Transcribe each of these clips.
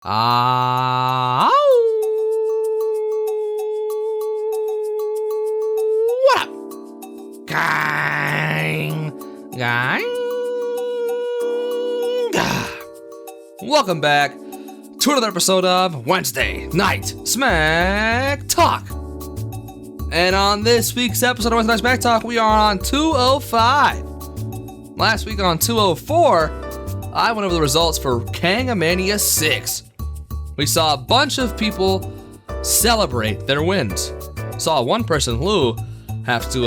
What up? Kang. Welcome back to another episode of Wednesday Night SmackTalk. And on this week's episode of Wednesday Night SmackTalk, we are on 205. Last week on 204, I went over the results for Kangamania 6. We saw a bunch of people celebrate their wins. Saw one person, Lou, have to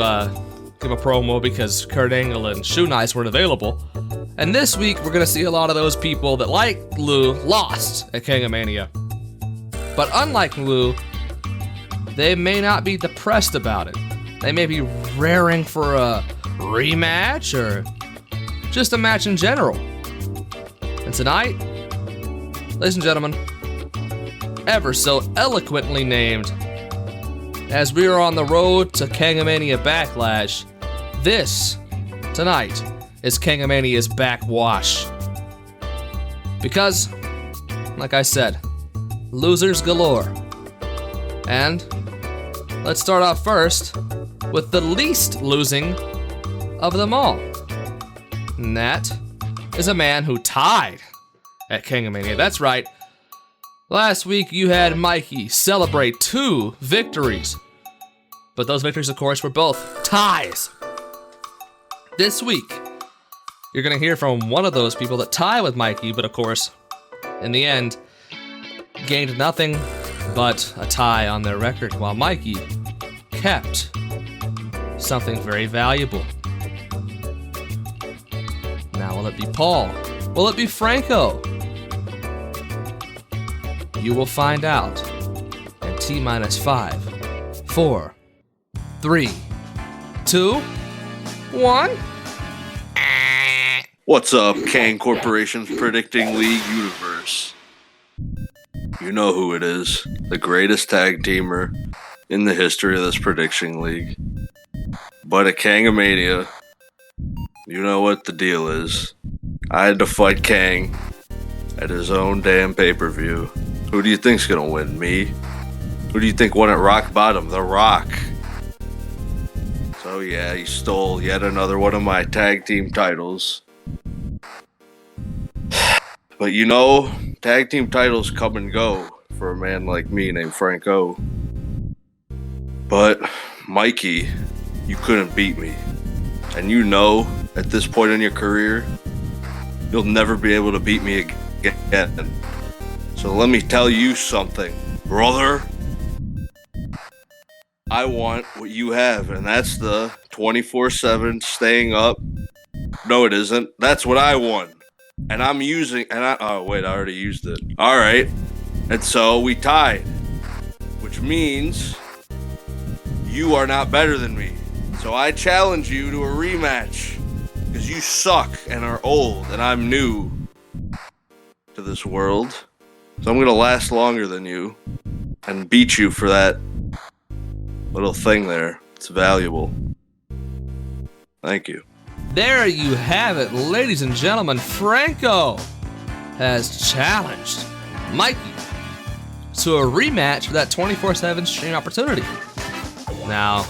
give a promo because Kurt Angle and Shoe Nice weren't available. And this week, we're going to see a lot of those people that, like Lou, lost at Kangamania. But unlike Lou, they may not be depressed about it. They may be raring for a rematch or just a match in general. And tonight, ladies and gentlemen, ever so eloquently named, as we are on the road to Kangamania Backlash, this, tonight, is Kangamania's Backwash. Because, like I said, losers galore. And let's start off first with the least losing of them all. And that is a man who tied at Kangamania. That's right. Last week you had Mikey celebrate 2 victories. But those victories, of course, were both ties. This week, you're going to hear from one of those people that tie with Mikey, but of course, in the end, gained nothing but a tie on their record, while Mikey kept something very valuable. Now, will it be Paul? Will it be Franco? You will find out in T-5, 4, 3, 2, 1. What's up, Kang Korporations Predicting League Universe? You know who it is. The greatest tag teamer in the history of this prediction league. But at Kangamania, you know what the deal is. I had to fight Kang at his own damn pay-per-view. Who do you think's gonna win? Me? Who do you think won at rock bottom? The Rock. So yeah, he stole yet another one of my tag team titles. But you know, tag team titles come and go for a man like me named Franco. But Mikey, you couldn't beat me. And you know, at this point in your career, you'll never be able to beat me again. So let me tell you something, brother. I want what you have, and that's the 24/7 staying up. No, it isn't. That's what I want. And I'm using, oh wait, I already used it. All right. And so we tied, which means you are not better than me. So I challenge you to a rematch because you suck and are old and I'm new to this world. So I'm going to last longer than you and beat you for that little thing there. It's valuable. Thank you. There you have it, ladies and gentlemen. Franco has challenged Mikey to a rematch for that 24/7 stream opportunity. Now,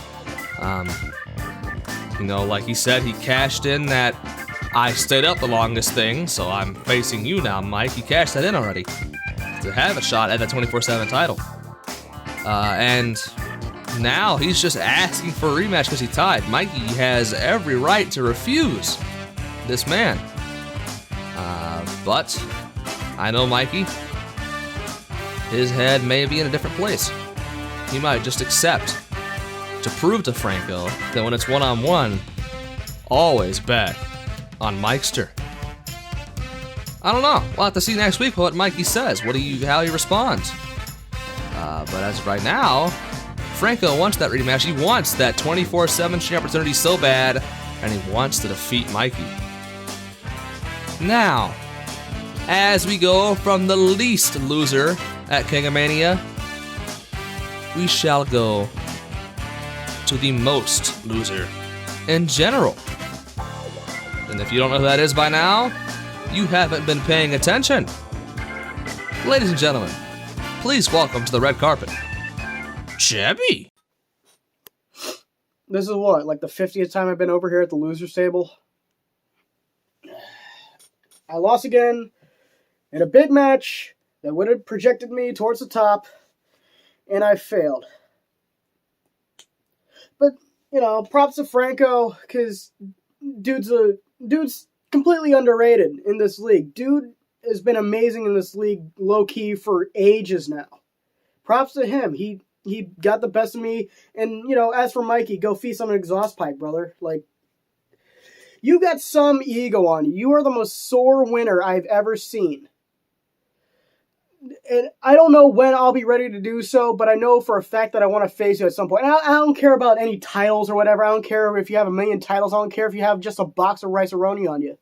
like he said, he cashed in that I stayed up the longest thing, so I'm facing you now, Mike. He cashed that in already to have a shot at that 24/7 title. And now he's just asking for a rematch because he tied. Mikey has every right to refuse this man. But I know Mikey. His head may be in a different place. He might just accept to prove to Franco that when it's one-on-one, always bet on Mikester. I don't know. We'll have to see next week what Mikey says, how he responds. But as of right now, Franco wants that rematch. He wants that 24/7 stream opportunity so bad, and he wants to defeat Mikey. Now, as we go from the least loser at Kangamania, we shall go to the most loser in general. And if you don't know who that is by now, you haven't been paying attention. Ladies and gentlemen, please welcome to the red carpet, Sebby. This is what, like the 50th time I've been over here at the loser's table? I lost again in a big match that would have projected me towards the top, and I failed. But, you know, props to Franco, because dude's completely underrated in this league. Dude has been amazing in this league, low-key, for ages now. Props to him. He got the best of me. And, you know, as for Mikey, go feast on an exhaust pipe, brother. Like, you got some ego on you. You are the most sore winner I've ever seen. And I don't know when I'll be ready to do so, but I know for a fact that I want to face you at some point. And I don't care about any titles or whatever. I don't care if you have 1 million titles. I don't care if you have just a box of rice-a-roni on you.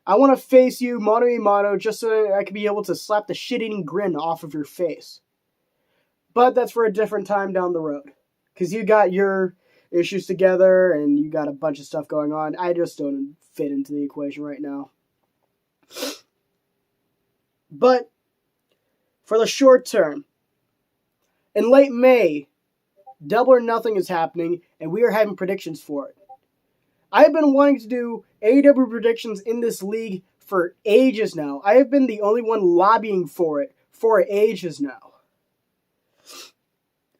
I want to face you mano a mano just so that I can be able to slap the shit-eating grin off of your face. But that's for a different time down the road. Because you got your issues together and you got a bunch of stuff going on. I just don't fit into the equation right now. But for the short term, in late May, Double or Nothing is happening, and we are having predictions for it. I've been wanting to do AEW predictions in this league for ages now. I have been the only one lobbying for it for ages now.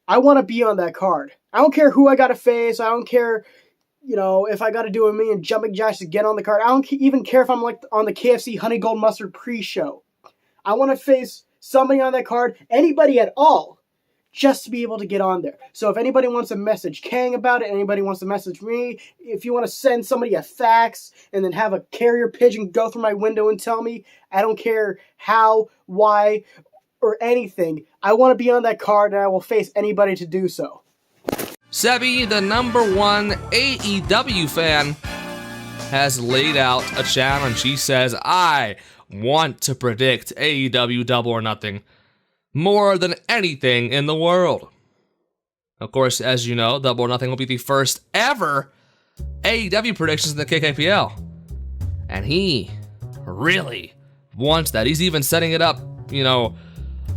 I want to be on that card. I don't care who I got to face. I don't care, you know, if I got to do 1 million jumping jacks to get on the card. I don't even care if I'm like on the KFC Honey Gold Mustard pre-show. I want to face somebody on that card, anybody at all, just to be able to get on there. So if anybody wants to message Kang about it, anybody wants to message me, if you want to send somebody a fax and then have a carrier pigeon go through my window and tell me, I don't care how, why, or anything. I want to be on that card and I will face anybody to do so. Sebby, the #1 AEW fan, has laid out a challenge. He says, I want to predict AEW Double or Nothing more than anything in the world. Of course, as you know, Double or Nothing will be the first ever AEW predictions in the KKPL. And he really wants that. He's even setting it up, you know,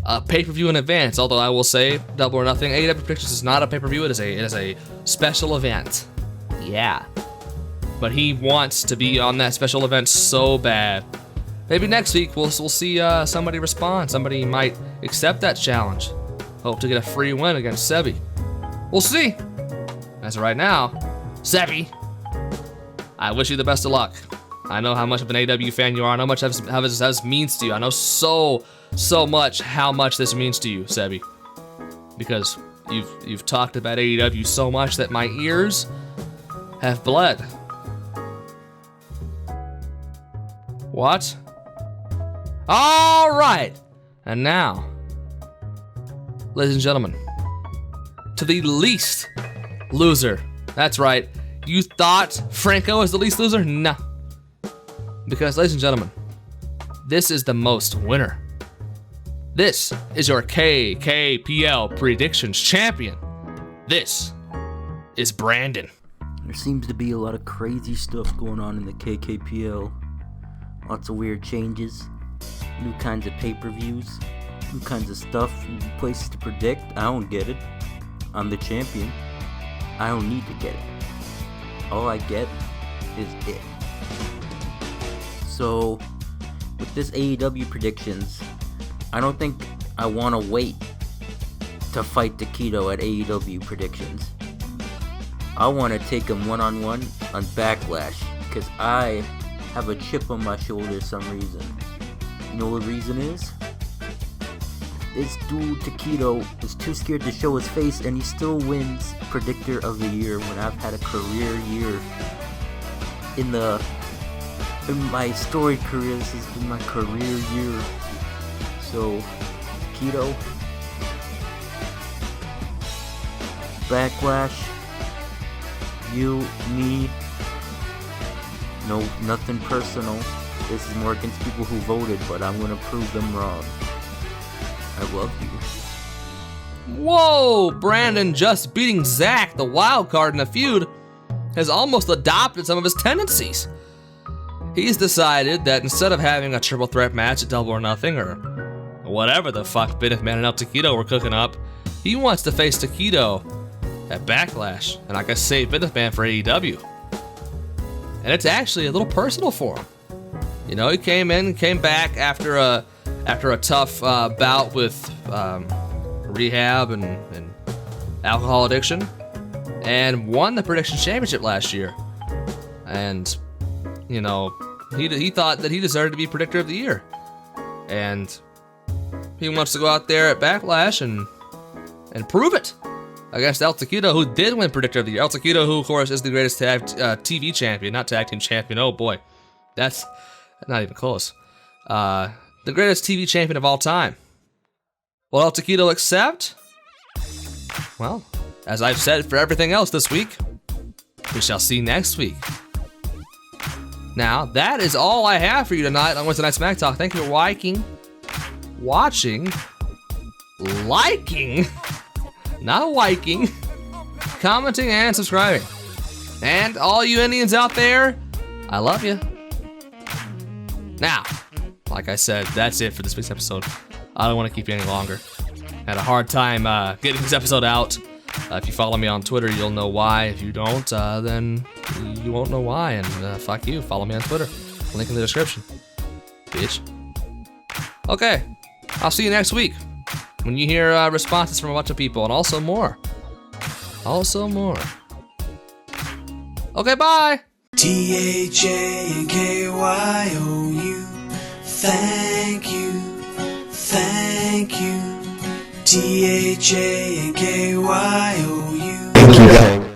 a pay-per-view in advance. Although I will say, Double or Nothing, AEW predictions is not a pay-per-view. It is a special event. Yeah. But he wants to be on that special event so bad. Maybe next week we'll see somebody respond. Somebody might accept that challenge. Hope to get a free win against Sebby. We'll see. As of right now, Sebby, I wish you the best of luck. I know how much of an AEW fan you are. I know how much this means to you. I know so much how much this means to you, Sebby. Because you've talked about AEW so much that my ears have bled. What? All right. And now, ladies and gentlemen, to the least loser. That's right. You thought Franco was the least loser? Nah. Because, ladies and gentlemen, this is the most winner. This is your KKPL predictions champion. This is Brandon. There seems to be a lot of crazy stuff going on in the KKPL. Lots of weird changes, new kinds of pay-per-views, new kinds of stuff, new places to predict. I don't get it. I'm the champion. I don't need to get it. All I get is it. So, with this AEW predictions, I don't think I want to wait to fight Taquito at AEW predictions. I want to take him one-on-one on Backlash, because I have a chip on my shoulder for some reason. You know what the reason is? This dude Taquito is too scared to show his face, and he still wins Predictor of the Year when I've had a career year. In my storied career, this has been my career year. So, Taquito, Backlash, you, me. No, nothing personal. This is more against people who voted, but I'm gonna prove them wrong. I love you. Whoa! Brandon just beating Zach, the wild card in a feud, has almost adopted some of his tendencies. he's decided that instead of having a triple threat match at Double or Nothing or whatever the fuck Vince McMahon and El Taquito were cooking up, he wants to face Taquito at Backlash, and I guess save Vince McMahon for AEW. And it's actually a little personal for him. You know, he came back after a tough bout with rehab and alcohol addiction, and won the Predictions Championship last year. And, you know, he thought that he deserved to be Predictor of the Year. And he wants to go out there at Backlash and prove it against El Taquito, who did win Predictor of the Year. El Taquito, who, of course, is the greatest TV champion, not tag team champion. Oh, boy. That's not even close. The greatest TV champion of all time. Will El Taquito accept? Well, as I've said for everything else this week, we shall see next week. Now, that is all I have for you tonight on Wednesday Night SmackTalk. Thank you for watching, liking, not liking, commenting, and subscribing. And all you Indians out there, I love you. Now, like I said, that's it for this week's episode. I don't want to keep you any longer. Had a hard time getting this episode out. If you follow me on Twitter, you'll know why. If you don't, then you won't know why. And fuck you. Follow me on Twitter. Link in the description. Bitch. Okay. I'll see you next week when you hear responses from a bunch of people and also more. Okay, bye. THANKYOU. Thank you. THANKYOU. Thank you, Kang.